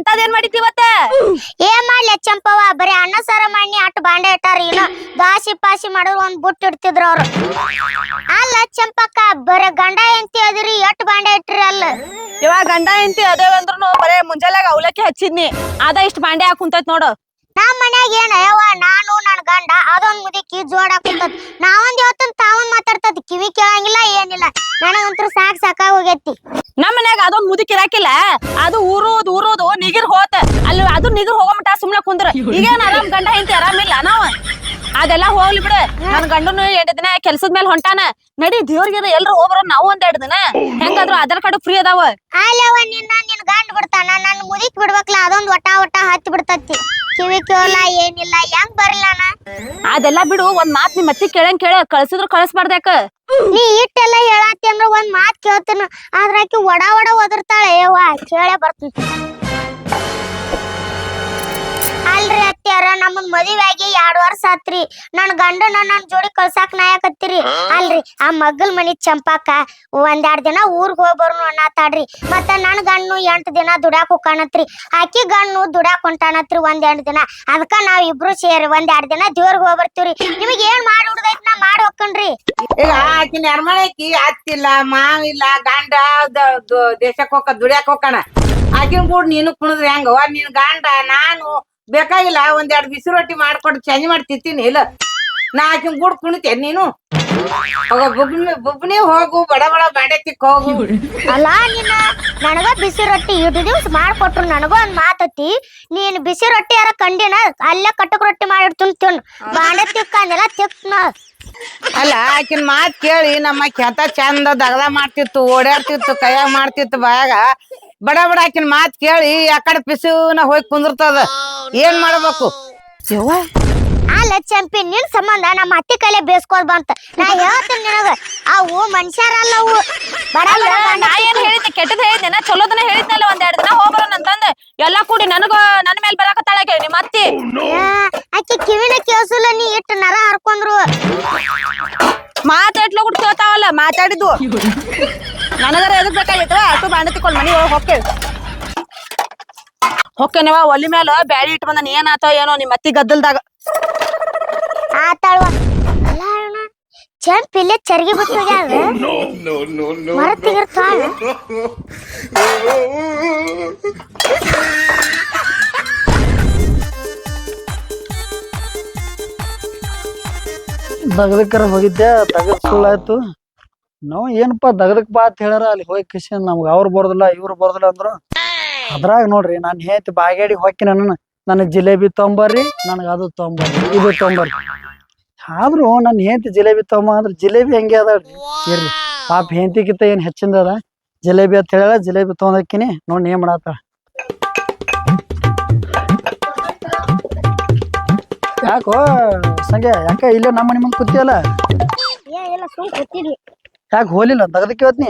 ಅಂತದೇನ್ ಮಾಡಿದ್ದಿ ಇವತ್ತ? ಏನ್ ಮಾಡ್ಲಿ ಚಂಪವ್ವ, ಬರೀ ಅನ್ನ ಸಾರ ಮಾಡಿ ಅಟ್ ಬಾಂಡೆ ಇಟ್ಟಾರ. ಇನ್ನು ದಾಸಿ ಪಾಸಿ ಮಾಡೋರು ಒಂದ್ ಬುಟ್ಟು ಇಡ್ತಿದ್ರ ಅವ್ರು. ಅಲ್ಲ ಚಂಪಕ್ಕ, ಬರೀ ಗಂಡ ಹೆಂಡತಿ ಅದಿರಿ, ಎಟ್ ಬಾಂಡೆ ಇಟ್ರಿ ಅಲ್ಲ? ಇವಾಗ ಗಂಡ ಹೆಂಡತಿ ಅದೇವಂದ್ರೂ ಬರೇ ಮುಂಜಾನೆಗ ಅವಲಕ್ಕಿ ಹಚ್ಚಿದ್ನಿ, ಅದ ಇಷ್ಟ ಬಾಂಡೆ ಹಾಕುಂತೈತ್ ನೋಡು. ನಮ್ ಮನ್ಯಾಗ ಏನ ಯವ್ವ, ನಾನು ನನ್ ಗಂಡ ಅದೊಂದ್ ಮುದುಕಿ ಜೋಡಾಕ್ ಕುಂತತ್. ನಾವೊಂದ್ ಇವತ್ತನ್ ತಾವೊಂದ್ ಮಾತಾಡ್ತದ, ಕಿವಿ ಕೇಳಂಗಿಲ್ಲ ಏನಿಲ್ಲ. ನನಗಂತೂ ಸಾಕಾಗ್ ಹೋಗೈತಿ. ನಮ್ಮ ಮನ್ಯಾಗ ಅದೊಂದ್ ಮುದುಕಿ ಇರಾಕಿಲ್ಲ, ಅದು ಊರುದು ನಿಗಿರ್ ಹೋತ ಅಲ್ಲಿ, ಅದು ನಿಗಿರ್ ಹೋಗಮಟ ಸುಮ್ನೆ ಕುಂದ್ರ. ಈಗೇನ್ ಆರಾಮ್ ಗಂಡ ಹೆಂಡತಿ ಆರಾಮಿಲ್ಲ ನಾವ್. ಅದೆಲ್ಲಾ ಹೋಗ್ಲಿ ಬಿಡು. ನನ್ ಗಂಡನು 2 ದಿನ ಕೆಲ್ಸದ ಮೇಲೆ ಹೊಂಟಾನ. ನಡಿ ದೇವ್ರಿಗೆ ಎಲ್ರು ಹೋಗ್ಬರೋ, ನಾವು 1-2 ದಿನ. ಹೆಂಗಾದ್ರು ಆಧಾರ್ ಕಾರ್ಡ್ ಫ್ರೀ ಅದಾವ. ಅಲ್ಲವ ನಿನ್ ಗಂಡ ಬಿಡ್ತಾನ, ನನ್ ಮುದಿಕ್ ಬಿಡ್ಬೇಕಲ್ಲ, ಅದೊಂದ್ ಒಟ ಹತ್ತಿ ಬಿಡ್ತತಿ. ಕಿವಿ ಕೇಳಲ್ಲ ಏನಿಲ್ಲ, ಹೆಂಗ್ ಬರಲಾನ? ಅದೆಲ್ಲಾ ಬಿಡು. ಒಂದ್ ಮಾತ್ ನಿಮ್ ಅತ್ತಿ ಕೇಳ ಕಳ್ಸಿದ್ರು ಕಳ್ಸ್ಬಾರ್ದ್ಯಾಕ. ನೀ ಇಟ್ಟೆಲ್ಲ ಹೇಳತ್ತಿ ಅಂದ್ರ ಒಂದ್ ಮಾತ್ ಕೇಳ್ತೇನ, ಆದ್ರ ಆಕಿ ಒಡ ಒದರ್ತಾಳೆ. ಯವ್ವ ಕೇಳೇ ಬರ್ತೀನಿ. ಅಲ್ರಿ ಅತ್ಯಾರ, ನಮ್ಮನ್ ಮದುವೆ ಆಗಿ 2 ವರ್ಷ ಆತ್ರಿ. ನನ್ ಗಂಡನ ನನ್ ಜೋಡಿ ಕಳ್ಸಾಕ್ ನಾಯಕತ್ತೀರಿ. ಅಲ್ರಿ ಆ ಮಗ್ಗಲ್ ಮನಿ ಚಂಪಾಕ 1-2 ದಿನ ಊರ್ಗ್ ಹೋಗ್ಬರ್ನು ಅನ್ನತಾಡ್ರಿ. ಮತ್ತ ನನ್ ಗಂಡು 8 ದಿನ ದುಡ್ಯಾಕ್ ಹೋಗ್ಕಾಣತ್ರಿ. ಆಕಿ ಗಂಡು ದುಡ್ಯಾಕ್ ಹೊಂಟಾನತ್ರಿ 1-2 ದಿನ. ಅದಕ್ಕ ನಾವ್ ಇಬ್ರು ಸೇರಿ 1-2 ದಿನ ದೇವ್ರಿಗೆ ಹೋಗ್ಬರ್ತೀವ್ರಿ. ನಿಮಗ್ ಏನ್ ಮಾಡಿ ಹುಡ್ದೈತ್ ನಾ ಮಾಡಿ ಹೋಗ್ಕನ್ರಿ. ಈಗ ಆಕಿನ ಅರ್ಮಳಕಿ ಅತ್ತಿಲ್ಲ, ಮಾವಿಲ್ಲ, ಗಂಡ ದೇಶಕ್ ಹೋಗ ದುಡ್ಯಾಕ್ ಹೋಗ್ಕಣ. ಆಕಿನ ಕೂಡ ನೀನು ಕುಣದ್ರಿ ಹೆಂಗವ? ನಿನ್ ಗಂಡ ನಾನು ಬೇಕಾಗಿಲ್ಲ, 1-2 ಬಿಸಿ ರೊಟ್ಟಿ ಮಾಡ್ಕೊಟ್ಟು ಚೇಂಜ್ ಮಾಡಿ ತಿಂತೀನಿ. ಇಲ್ಲ ನಾ ಆಕಿನ ಕೂಡ ಕುಣಿತೇ ನೀನು? ಬುಬ್ನಿ ಹೋಗು, ಬಡ ಬಾಂಡೆ ತಿಕ್ ಹೋಗು. ಅಲ್ಲಾ ನಿನ್ನ ನನಗ ಬಿಸಿ ರೊಟ್ಟಿ 2 ದಿವ್ಸ ಮಾಡ್ಕೊಟ್ರು. ನನಗೂ ಒಂದ್ ಮಾತತಿ, ನೀನ್ ಬಿಸಿ ರೊಟ್ಟಿ ಯಾರ ಕಂಡಿನ? ಅಲ್ಲೇ ಕಟ್ಟಕ್ ರೊಟ್ಟಿ ಮಾಡಿಡ್ತೀನಿ ತಿನ್ನು. ಬಾಂಡೆ ತಿಕ್ಕಂದಿಲ್ಲ ತಿಕ್ನ. ಅಲ್ಲ ಆಕಿನ ಮಾತ್ ಕೇಳಿ ನಮ್ಮ ಕೆಂತ ಚಂದ ದಗದ ಮಾಡ್ತಿತ್ತು, ಓಡಾಡ್ತಿತ್ತು, ಕೈಯಾಗ ಮಾಡ್ತಿತ್ತು ಬಾಯಾಗ. ಬಡ ಆಕಿನ ಮಾತ್ ಕೇಳಿ ಯಾಕಡೆ ಪಿಸುನ ಹೋಗಿ ಕುಂದಿರ್ತದ. ಏನ್ ಮಾಡ್ಬೇಕು? ಅಲ್ಲ ಚಂಪಿ, ನಿನ್ ಸಂಬಂಧ ನಮ್ಮ ಅತ್ತಿ ಕೈಲೆ ಬೇಸ್ಕೋದ್ ಬಂತ. ನಾ ಹೇಳ್ತೀನಿ ನಿನಗ, ಅವು ಮನುಷ್ಯರಲ್ಲ ಅವು. ನಾ ಏನ್ ಹೇಳಿದ್ದೆ? ಕೆಟ್ಟದ್ ಹೇಳಿದ್ದೆ? ಚಲೋದನ್ನ ಹೇಳಿದ್ನಲ್ಲ, 1-2 ದಿನ ಹೋಗ್ಬರೋಣ ಅಂತಂದ. ಎಲ್ಲಾ ಕೂಡಿ ನನ್ನ ಮೇಲೆ ಬರಾಕತ್ತಾಳಾಕೆ ನಿಮ್ಮ ಅತ್ತಿ. ಆಕಿ ಕಿವಿನ ಕೇಳ್ಸಲ್ಲ, ನೀ ಇಟ್ಟು ನರ ಹರ್ಕೊಂಡ್ರು. ಮಾತಾಡ್ಲ ಕೂಡ ಕೇಳ್ತಾವಲ್ಲ ಮಾತಾಡಿದ್ದು. ನನಗರ ಎದಕ್ ಬೇಕಾಗಿತ್ತು? ಅಷ್ಟು ಬಾಂಡೆ ತಿಕ್ಕೊಂಡ್ ಮನಿ ಒಳಗ್ ಹೊಕ್ಕೇನವ. ಒಲಿ ಮೇಲೆ ಬ್ಯಾಳಿ ಇಟ್ಟು ಬಂದ, ಏನಾತೋ ಏನೋ ನಿಮ್ಮ ಅತ್ತಿ ಗದ್ದಲ್ದಾಗ. ಆತಾಳ್ವ. ಅಲ್ಲ ಅಣ್ಣ, ಚಂಪ್ ಇಲ್ಲೇ ಚರ್ಗಿ ಬಿಟ್ಟು ಮರತ್ತಿಗಿರ್ತಾಳ. ದಗದಕ್ಕರ ಹೋಗಿದ್ದೆ, ದಗದ್ ಸುಳ್ಳಾಯ್ತು. ನಾವು ಏನಪ್ಪಾ ದಗದಕ್ ಬಾ ಅಂತ ಹೇಳ್ಯಾರ, ಅಲ್ಲಿ ಹೋಗಿ ಕಿಶನ್ ನಮ್ಗೆ ಅವ್ರು ಬರೋದಿಲ್ಲ ಇವ್ರು ಬರೋದಿಲ್ಲ ಅಂದ್ರು. ಅದ್ರಾಗ ನೋಡ್ರಿ ನಾನು ಹೇಳ್ತಿ ಬಾಗೇಡಿ ಹೋಗಿ ನನಗ್ ಜಿಲೇಬಿ ತೊಂಬರ್ರಿ, ನನಗ ಅದು ತೊಂಬರ್ರಿ, ಇದು ತೊಂಬರ್ರಿ. ಆದ್ರೂ ನನ್ ಹೆಂಡತಿ ಜಿಲೇಬಿ ತೊಂಬ ಅಂದ್ರೆ ಜಿಲೇಬಿ ಹೆಂಗೆ ಅದಾಳ್ರಿ. ಇರ್ರಿ ಪಾಪ ಹೆಂಡತಿಗಿಂತ ಏನ್ ಹೆಚ್ಚಿಂದ ಅದ. ಜಿಲೇಬಿ ಅಂತ ಹೇಳ ಜಿಲೇಬಿ ತೊಗೊಂಡಕ್ಕಿನಿ. ನೋಡಿ ಏನ್ ಮಾಡಾತ. ಯಾಕೋ ಸಂಗೆ, ಯಾಕ ಇಲ್ಲೇ ನಮ್ಮ ಮನೆ ಮುಂದೆ ಕೂತಿಯಲ್ಲ? ಯಾಕೆ ಹೋಲಿಲ್ಲ ದಗದಕ್ಕೆ ಇವತ್ನಿ?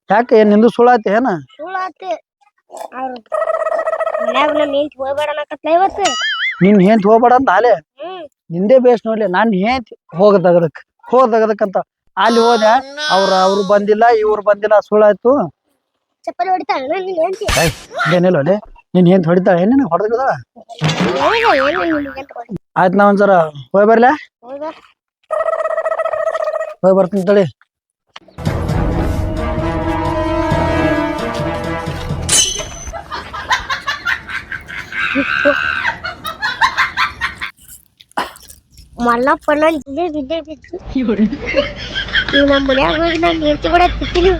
ಯಾಕೆ ಏನ್ ನಿಂದು ಸುಳ್ಳಾತಿ ಏನ? ನಿನ್ ಹೆಂತ್ ಹೋಗ್ಬೇಡ ಅಂತ ಅಲೆ ನಿಂದೇ ಬೇಸ್ ನೋಡ್ಲಿ. ನಾನ್ ಹೆಂತ್ ಹೋಗದಗದಕ್ ಅಂತ ಅಲ್ಲಿ ಹೋದ. ಅವ್ರು ಬಂದಿಲ್ಲ, ಇವ್ರು ಬಂದಿಲ್ಲ, ಸುಳ್ಳಾಯ್ತು. ಏನಿಲ್ಲ ಅಲೆ ನಿನ್ ಹೆಂತ್ ಹೊಡಿತಾಳೆ ಏನೇನು ಹೊಡೆದ? ಆಯ್ತು, ನಾ ಒಂದ್ಸರ ಹೋಗಿ ಬರ್ಲ, ಹೋಗಿ ಬರ್ತೀನಿ ತಡಿ. ಮಲ್ಲಪ್ಪ ಬಿದ್ದೆ ನಮ್ಮ ಮನ್ಯಾಗ ಹೋಗಿ ನಾನು ಹೆಂಡತಿ ಕೂಡ ತಿಂತೀನಿ.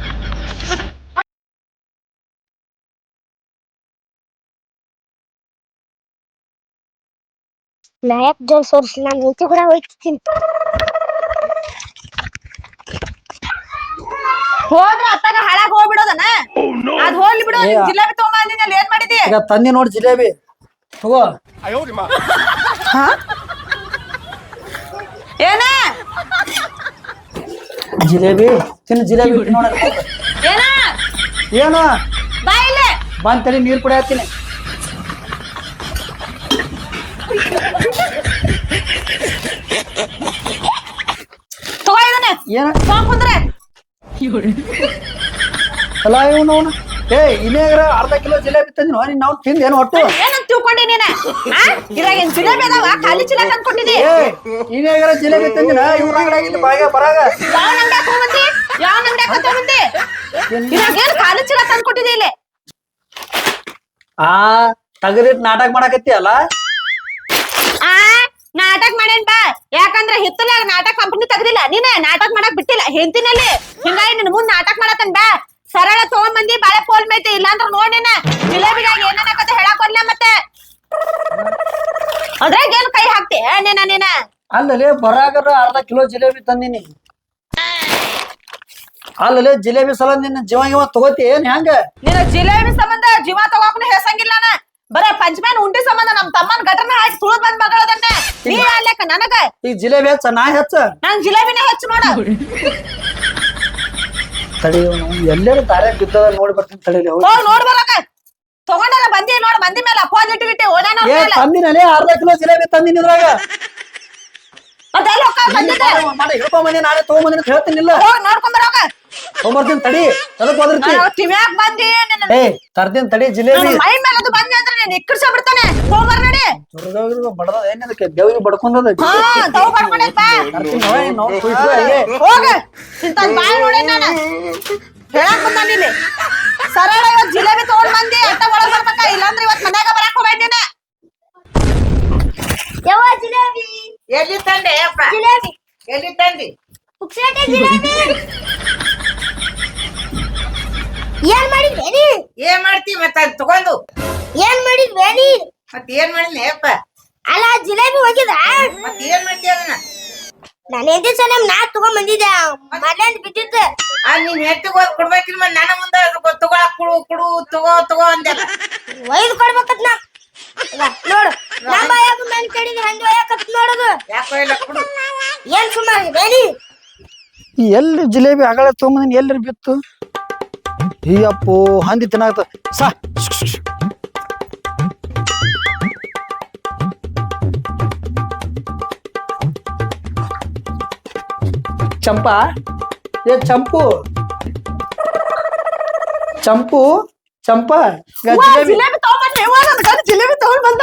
ನಾಯಕ್ ಜೋಲ್ ಸೋರ್ಸಿ ನಾನು ಹೆಂಡತಿ ಕೂಡ ಹೋಗ್ತೀನಿ. ಹೋದ್ರ ಅತ್ತಾಗ ಹಾಳಾಗ ಹೋಗ್ಬಿಡೋದನ? ಅದ್ ಹೋಗ್ಲಿ ಬಿಡು. ಜಿಲೇಬಿ ತಗೊಂಬಂದಿನಲ್ಲಿ ಏನ್ ಮಾಡಿದಿ? ಈಗ ತಂದಿ ನೋಡಿ ಜಿಲೇಬಿ ತಗೋ. ಏನ ಜಿಲೇಬಿ ತಿನ್ನು, ಜಿಲೇಬಿ ನೋಡ. ಏನ ಏನು ಬಾ ಇಲ್ಲೇ ಬಂತಡಿ, ನೀರ್ ಕುಡಿ ಹಾಕ್ತೀನಿ. ತಗೋ ಇದನ್ನ. ಏನ ಕುಂದ್ರೆ ಅಲ್ಲ ಇವನು ಏ ಇನ್ನೇಗ್ರ ಅರ್ಧ ಕಿಲೋ ಜಿಲೇಬಿ ತಂದಿನ ನೀನ್ ನಾವು ತಿಂದೇನು ಒಟ್ಟು ಏನಂತ ತಿಳ್ಕೊಂಡಿ ನೀನ ಇದ್ರಾಗ ಏನ್ ಜಿಲೇಬಿ ಅದಾವ ಖಾಲಿ ಚೀಲ ತಂದ್ಕೊಟ್ಟಿದಿ ಏ ಇನ್ನೇಗ್ರ ಜಿಲೇಬಿ ತಂದಿನ ಇವ್ರ ಅಂಗಡಿಯಾಗಿದ್ದು ಬಾಗ ಬರಾಗ ಯಾವ ಅಂಗಡ್ಯಾಗ ಹೋಗ್ಬಂದಿ ಯಾವ ಅಂಗಡ್ಯಾಗ ತಗೊಂಬಂದಿ ಇದ್ರಾಗ ಏನ್ ಖಾಲಿ ಚೀಲ ತಂದ್ಕೊಟ್ಟಿದಿ ಇಲ್ಲಿ ಆ ತಗದಿಟ್ ನಾಟಕ ಮಾಡಕತ್ತಿ ಅಲ್ಲ ಆ ನಾಟಕ ಮಾಡೇನ್ ಬಾ ಯಾಕಂದ್ರ ಹಿತ್ತಲಾಗ ನಾಟಕ ಕಂಪನಿ ತೆಗ್ದಿಲ್ಲ ನೀನ ನಾಟಕ ಮಾಡಕ್ ಬಿಟ್ಟಿಲ್ಲ ಹೆಂತಿನಲ್ಲಿ ಹಿಂಗಾಗಿ ನಿನ್ ಮುಂದ್ ನಾಟಕ ಮಾಡತನ್ ಬಾ ಸರಳ ತಗೊಂಬಂದಿ ಬಾಳೆ ಪೋಲ್ ಮೇಯ್ತಿ ಇಲ್ಲಾಂದ್ರ ನೋಡಿನ ಜಿಲೇಬಿದಾಗ ಏನಾಗತ್ತ ಹೇಳಕ್ ಬರ್ಲ ಮತ್ತೆ ಅದ್ರಾಗ ಏನ್ ಕೈ ಹಾಕ್ತಿ ನೀನ ಅಲ್ಲಲೇ ಬರಾಗರ ಅರ್ಧ ಕಿಲೋ ಜಿಲೇಬಿ ತಂದಿನಿ ಅಲ್ಲಲೇ ಜಿಲೇಬಿ ಸಲ ನಿನ್ನ ಜೀವ ತಗೋತಿ ಏನ್ ಹೆಂಗ ನಿನ್ನ ಜಿಲೇಬಿ ಸಂಬಂಧ ಜೀವ ತಗೋಕನು ಹೆಸಂಗಿಲ್ಲ ನಾ ಬರೇ ಪಂಚಮೇನ್ ಉಂಡಿ ಸಂಬಂಧ ನಮ್ ತಮ್ಮನ್ ಗಟನ ಹಾಕಿ ತುಳದ್ ಬಂದ್ ಮಗಳದನ್ನ ನೀ ಅಲ್ಲೇಕ ನನಗ ಈಗ ಜಿಲೇಬಿ ಹೆಚ್ಚ ನಾ ಹೆಚ್ಚ ನಾನ್ ಜಿಲೇಬಿನೇ ಹೆಚ್ಚು ನೋಡ ತಡಿ ಎಲ್ಲರೂ ದಾರ್ಯಾಗ ಬಿದ್ದದ ನೋಡಿ ಬರ್ತೀನಿ ತಡಿಲಿ ಹೋಗ್ ನೋಡ್ ಬರಕ ತಗೊಂಡಲ್ಲ ಬಂದಿ ನೋಡ್ ಮಂದಿ ಮೇಲೆ ಅಪೋಸ್ ಇಟ್ಟು ಓಡಾನ ಏ ತಂದಿನಲ್ಲಿ ಅರ್ಧ ಕಿಲೋ ಜಿಲೇಬಿ ತಂದಿನಿ ಇದ್ರಾಗ ಅದೆಲ್ಲ ಹೋಗ ಬಂದಿದ್ದೆ ಮಾಡಿ ಹೇಳ್ಕೊಂಬಂದಿ ನಾಳೆ ತಗೊಂಬಂದಿ ಅಂತ ಹೇಳ್ತೀನಿಲ್ಲ ಹೋಗ್ ನೋಡ್ಕೊಂಡ್ ಬರೋಕ ತಗೊಂಬರ್ತೀನಿ ತಡಿ ಅದಕ್ಕೆ ಹೋದ್ರತಿ ಕಿವ್ಯಾಕ್ ಬಂದಿ ಏ ತರ್ತೀನಿ ತಡಿ ಜಿಲೇಬಿ ಮೈ ಮೇಲೆ ಅದು ಬಂದಿ ಅಂದ್ರೆ ನೀನ್ ಇಕ್ಕಡ್ಸ ಬಿಡ್ತಾನೆ ಹೋಗ್ಬರ್ ನಡಿ ಬಡದ ಏನದಕ್ಕೆ ದೇವಿಗೆ ಬಡ್ಕೊಂಡದ ಹಾ ತಗೋ ಬರ್ಕೊಂಡೈತ್ ಬಾ ಹೋಗ ಇಂತದ್ ಬಾಯ್ ನೋಡೇನ್ ನಾನು ಹೇಳಕ್ ಬಂದಿಲ್ಲಿ ಸರಳ ಇವತ್ ಜಿಲೇಬಿ ತಗೊಂಡ್ ಬಂದಿ ಅಟ್ಟ ಒಳಗ್ ಬರ್ಬೇಕ ಇಲ್ಲಾಂದ್ರೆ ಇವತ್ ಮನ್ಯಾಗ ಬರಾಕ್ ಹೋಗ್ಬೇಡ ನೀನ ಯವ್ವ ಜಿಲೇಬಿ ಎಲ್ಲಿ ತಂದೆ ಅಪ್ಪ ಜಿಲೇಬಿ ಎಲ್ಲಿ ತಂದಿ ಪುಕ್ಸಟೆ ಜಿಲೇಬಿ ಏನ್ ಮಾಡಿದ್ರಿ ನೀ ಏನ್ ಮಾಡ್ತಿ ಮತ್ತ ಅದ್ ತಗೊಂಡು ಏನ್ ಮಾಡಿದ್ರಿ ನೀ ಮತ್ ಏನ್ ಮಾಡಿದ್ನಿ ಅಪ್ಪ ಅಲ್ಲ ಜಿಲೇಬಿ ಹೋಗಿದ ಮತ್ ಏನ್ ಮಾಡ್ತಿ ಅದನ್ನ ನಾನು ಎಂದಿ ಸಲ ನಾ ತಗೊಂಡ್ ಬಂದಿದ್ದೆ ಮಲ್ಯಾಂದ್ ಬಿದ್ದಿದ್ದ ನೀನ್ ಹೆಟ್ಟಿಗೆ ಹೋದ್ ಕೊಡ್ಬೇಕಿಲ್ಲ ಮತ್ ನನ್ನ ಮುಂದೆ ತಗೊಳಕ್ ಕುಡು ತಗೋ ಅಂದೆ ಒಯ್ದು ಕೊಡ್ಬೇಕತ್ ನಾ ನೋಡು ನಮ್ಮ ಬಾಯಾಗ ಮೇಲೆ ಕಡಿದ ಹಂದಿ ಒಯ್ಯಾಕತ್ ನೋಡುದು ಯಾಕೋ ಇಲ್ಲ ಕುಡು ಏನ್ ಸುಮಾರು ಬೇನಿ ಎಲ್ಲಿ ಜಿಲೇಬಿ ಆಗಳ ತೊಗೊಂಬಂದಿನಿ ಎಲ್ರಿ ಬಿತ್ತು ಅಯ್ಯಪ್ಪೋ ಹಂದಿ ತಿನ್ನಾಕತ್ತ ಸಾ ಚಂಪಾ ಏ ಚಂಪು ಚಂಪು ಚಂಪಾ ಜಿಲೇಬಿ ಜಿಲೇಬಿ ತಗೊಂಡ್ ಬಂದ ಜಿಲೇಬಿ ತಗೊಂಡ್ ಬಂದ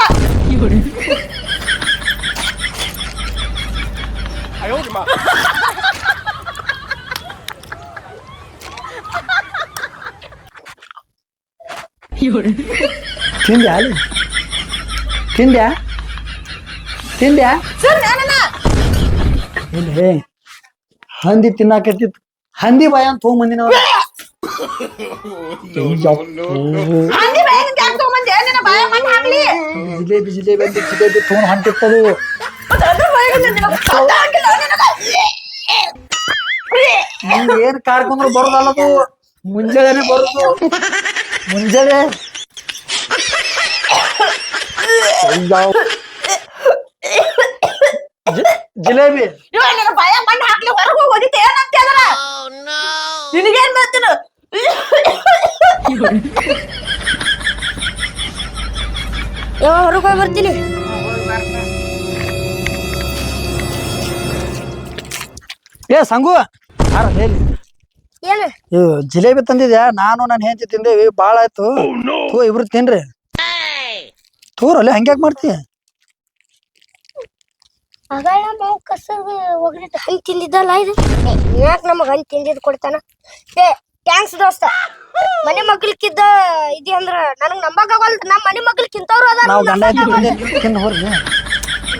ತಿಂದ್ಯಾ ಅಲ್ಲಿ ತಿಂದ್ಯಾ ತಿಂದ್ಯಾ ಸರ್ ನಾನಲ್ಲ ಇಲ್ಲಿ ಹಂದಿ ತಿನ್ನಾಕತ್ತಿತ್ತು ಹಂದಿ ಬಾಯ ಅಂತ ತೊಗೊಂಬಂದಿನ ಹಂದಿ ಬಾಯಾಗ ಯಾಕೆ ತಗೊಂಬಂದೆ ನಿನ್ನ ಬಾಯಾಗ ಮಣ್ಣು ಹಾಕ್ಲಿ ಜಿಲೇಬಿ ಜಿಲೇಬಿ ಅಂತ ಜಿಲೇಬಿ ತೊಗೊಂಡು ಹೊಂಟಿತ್ತದು ಮತ್ತೆ ಅದ್ರ ಬಾಯಾಗ ನಿನಗೆ ಪತ್ತ ಹಾಕಿಲ್ಲ ನಿನಗೆ. ನಿಂಗೆ ಏನ್ ಕಾರ್ಕೊಂಡ್ರು ಬರೋದಲ್ಲದು ಮುಂಜಾನೆ ಬರುದು ಮುಂಜಾನೆ ಜಿಲೇಬಿ ಇವ ನಿನ್ನ ಬಾಯಾಗ ಮಣ್ಣು ಹಾಕ್ಲಿ ಹೊರಗೆ ಹೋಗಿದ್ದೆ ಏನಂತ ಅದರ ನಿನಗೇನ್ ಬರ್ತೀನ ಯಾವ ಹೊರಗೆ ಹೋಗಿ ಬರ್ತೀನಿ ಏ ಸಂಗು ಯಾರ ಹೇಳಿ ಏನು ಜಿಲೇಬಿ ತಂದಿದ್ಯಾ ನಾನು ನನ್ನ ಹೆಂಡತಿ ತಿಂದೇವಿ ಬಾಳ ಆಯ್ತು ತೂ ಇಬ್ರು ತಿನ್ರಿ ತೂರಲ್ಲಿ ಹಂಗ್ಯಾಕ್ ಮಾಡ್ತೀಯ ಆಗಳ ನಾವು ಕಸದ ಒಗ್ಗಟ್ಟು ಹಂಗೆ ತಿಂದಿದ್ದಲ್ಲ ಇದು ಯಾಕೆ ನಮಗೆ ಹಂಗೆ ತಿಂದಿದ್ದು ಕೊಡ್ತಾನ ಏ ಥ್ಯಾಂಕ್ಸ್ ದೋಸ್ತ ಮನೆ ಮಗ್ಲಿಕ್ಕಿದ್ದ ಇದೆ ಅಂದ್ರ ನನಗೆ ನಂಬಕಾಗಲ್ಲ ನಮ್ಮ ಮನೆ ಮಗ್ಲಿಕ್ಕಿಂತವ್ರು ಅದಾರ ನಾವು ಗಂಡ ಹೆಂಡ್ತಿ ತಿಂದು ಹೋರ್ರಿ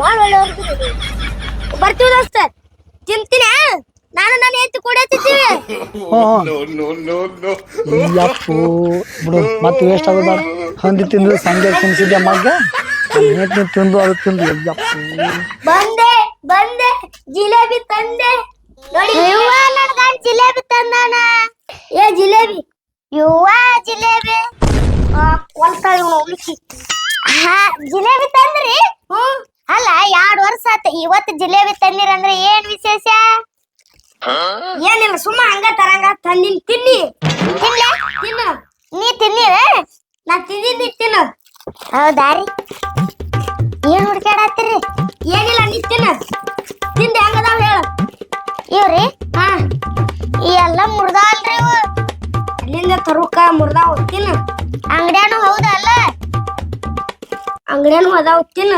ಭಾಳ ಒಳ್ಳೆಯವ್ರು ಬರ್ತೀವಿ ದೋಸ್ತ ತಿಂತೀನಿ ನಾನು ನನ್ನ ಹೆಂಡತಿ ಕೊಡತ್ತಿದ್ದೀವಿ ಯಪ್ಪು ಬಿಡು ಮತ್ತೆ ವೇಸ್ಟ್ ಆಗೋದ ಹಂದಿ ತಿಂದು ಸಂಜೆ ತಿನ್ಸಿದ್ದೆ ಮಗ್ಗ ಹೆಂಡತಿ ತಿಂದು ಅದು ತಿಂದು ಯಪ್ಪು ಬಂದೆ ಜಿಲೇಬಿ ತಂದೆ ನೋಡಿ ಯುವ ನನ್ನ ಜಿಲೇಬಿ ತಂದಾನ ಏ ಜಿಲೇಬಿ ಯುವ ಜಿಲೇಬಿ ಕೊಲ್ತಾಳಿ ಉಳಿಸಿ ಹಾ ಜಿಲೇಬಿ ತಂದ್ರಿ ಅಲ್ಲ 2 ವರ್ಷ ಆತ ಇವತ್ತು ಜಿಲೇಬಿ ತಂದಿರಂದ್ರೆ ಏನ್ ವಿಶೇಷ ಏನಿಲ್ಲ ಸುಮ್ಮ ಹಂಗ ತರಂಗ ತಂದಿನ್ ತಿನ್ನಿ ತಿನ್ನು ನೀ ತಿನ್ನಿರ ನಾ ತಿಂದಿದ್ದಿ ತಿನ್ನು ಹೌದಾರಿ ಏನ್ ಹುಡ್ಕಾಡತ್ತೀರಿ ಏನಿಲ್ಲ ನೀ ತಿನ್ನು ತಿಂದ ಹೆಂಗದಾವ ಹೇಳು ಇವ್ರಿ ಹಾ ಈ ಎಲ್ಲ ಮುರ್ದಾಲ್ರಿ ಇವು ಅಲ್ಲಿಂದ ತರುಕ ಮುರ್ದಾವ್ ತಿನ್ನ ಅಂಗಡ್ಯಾನು ಹೌದಲ್ಲ ಅಂಗಡ್ಯಾನು ಅದಾವ್ ತಿನ್ನ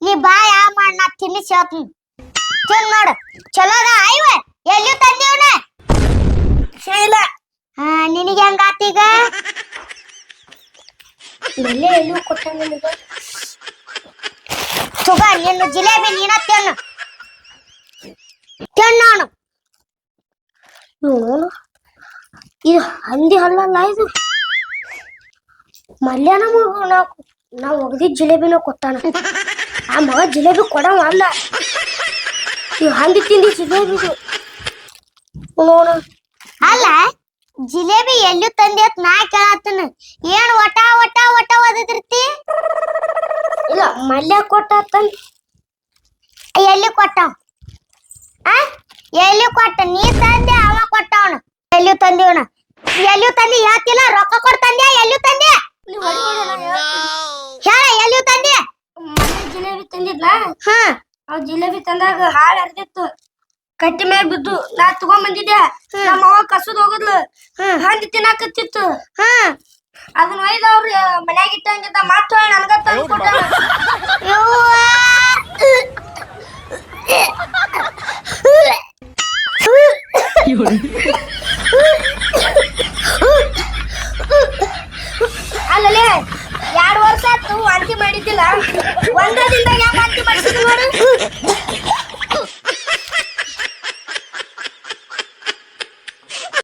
ನೀ ಬಾ ಯಾ ಮಾಡ್ ನಾ ತಿನ್ನಿಸಿ ಹೇಳ್ತೀನಿ ತಿನ್ ನೋಡು ಚಲೋ ಅದ ಆಯ್ವ ಎಲ್ಲಿ ತಂದೀವ್ನ ಶೈಲ ನಿನಗೆ ಹೆಂಗಾತೀಗ ಬೆಲೆ ಎಲ್ಲೂ ಕೊಟ್ಟ ನಿನಗೆ ತುಗ ನಿನ್ನ ಜಿಲೇಬಿ ನೀನ ತಿನ್ನು ತಿನ್ನೋಣ ಇದು ಹಂದಿ ಹಲ್ಲಲ್ಲ ಇದು ಮಲ್ಯಾನ ಮಗ ನಾವು ಒಗದಿದ್ ಜಿಲೇಬಿನ ಕೊಟ್ಟಾನ ಆ ಮಗ ಜಿಲೇಬಿ ಕೊಡವ ಅಲ್ಲ ಇವ್ ಹಂದಿ ತಿಂದಿ ಜಿಲೇಬಿ ನೋಡ ಅಲ್ಲ ಜಿಲೇಬಿ ಎಲ್ಲೂ ತಂದಿ ಅಂತ ನಾ ಕೇಳತ್ತನ ಏನ್ ಒಟ ಒಟ ಒಟ ಒದದಿರ್ತಿ ಇಲ್ಲ ಮಲ್ಯ ಕೊಟ್ಟ ಎಲ್ಲಿ ಕೊಟ್ಟಾವ ಎಲ್ಲಿ ಕೊಟ್ಟ ನೀ ತಂದೆ ಅವ ಕೊಟ್ಟವನ ಎಲ್ಲಿ ತಂದಿವನ ಎಲ್ಲಿ ತಂದಿ ಹೇಳ್ತಿಲ್ಲ ರೊಕ್ಕ ಕೊಡ್ ತಂದ್ಯಾ ಎಲ್ಲಿ ತಂದೆ ಹೇಳ ಎಲ್ಲಿ ತಂದೆ ಜಿಲೇಬಿ ತಂದಿದ್ಲ ಅವ್ ಜಿಲೇಬಿ ತಂದಾಗ ಹಾಳು ಹರಿದಿತ್ತು ಕಟ್ಟಿ ಮ್ಯಾಗ ಬಿದ್ದು ನಾ ತಗೊಂಡ್ ಬಂದಿದ್ದೆ ನಮ್ಮ ಅವ್ವ ಕಸದ್ ಹೋಗದ್ಲು ಹಂದಿ ತಿನ್ನಾಕತ್ತಿತ್ತು ಅದನ್ನ ಒಯ್ದ ಅವ್ರು ಮನ್ಯಾಗ ಇಟ್ಟಂಗಿದ್ದ ಮತ್ತ ನನಗ ತಂದು ಕೊಟ್ಟಾರ ಅಲ್ಲಲೇ 2 ವರ್ಷ ಆಯ್ತು ವಾಂತಿ ಮಾಡಿದ್ದಿಲ್ಲ ಒಂದೇ ದಿನದಾಗ ಯಾಕೆ ವಾಂತಿ ಮಾಡಿಸಿದ್ರು ನೋಡು